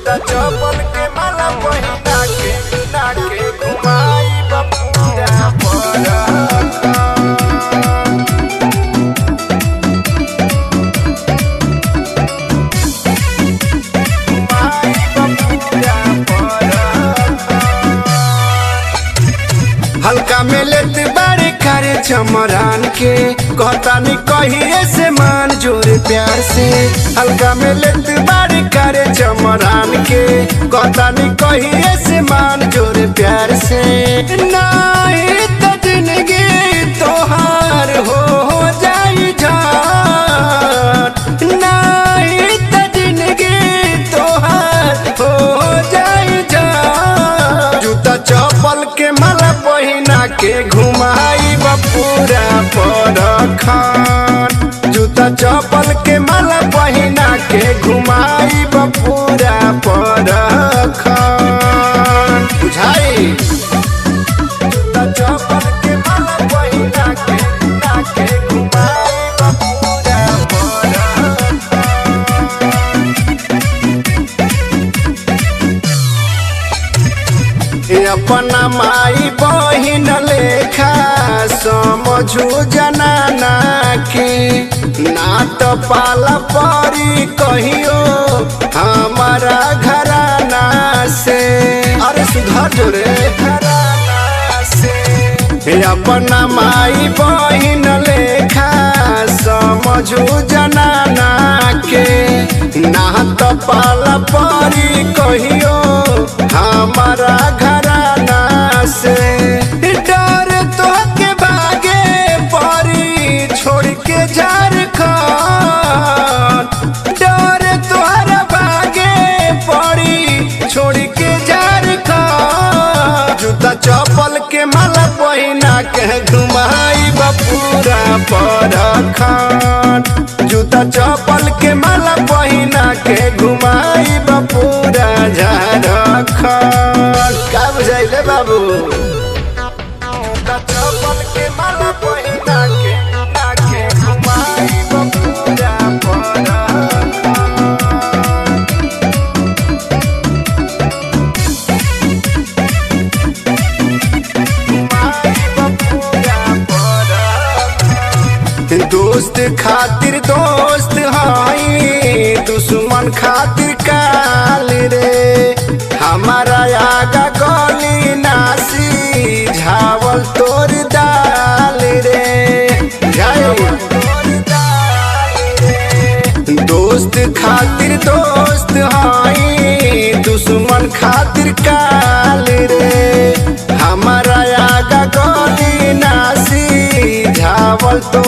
चप्पल के माला पहिना के नाके घुमाई बपूरा पर हल्का में लेते बारे करे चमरान के कहता नहीं कहिए से मान जोरे प्यार से। हल्का में लेते बारे करे चमरान के कहता नहीं कहिए से मान जोरे प्यार से। नहीं तो जिंदगी तोहार हो जाई जान, नहीं तो जिंदगी तोहार हो जाई जान। जूता चप्पल के माला पहिना के घुमाई बपूरा पर खान। जूता चप्पल के माला पहिना के घुमाई बपूरा पर खान। बुझाई जूता चप्पल के माला पहिना के नाके घुमाई बपूरा पर अपना माई बहिन लेखा समझू जनाना के ना तो पाला परी कहियो हमारा घराना से। अरे सुधार जो रे घराना से। अपना माई बहिन लेखा समझू जनाना के ना तो पाला परी कहियो हमारा घराना से। डर तो के भागे परी छोड़ के झारखंड, डर तोहरा भागे परी छोड़ के झारखंड। जूता चप्पल के माला पहिना के घुमाई बपूरा पर खान। जूता चप्पल के माला पहिना के घुमाई बपूरा झारखंड। का बुझाइले बाबू चप्पल के माला पहिना के नाके घुमाई बपूरा पर दोस्त खातिर दोस्त हाई दुश्मन खातिर काल रे। हमारा आगा गली नासी झावल तोर दाल रे। दोस्त खातिर दोस्त हाई दुश्मन खातिर काल रे। हमारा आगा गली नासी झावल तो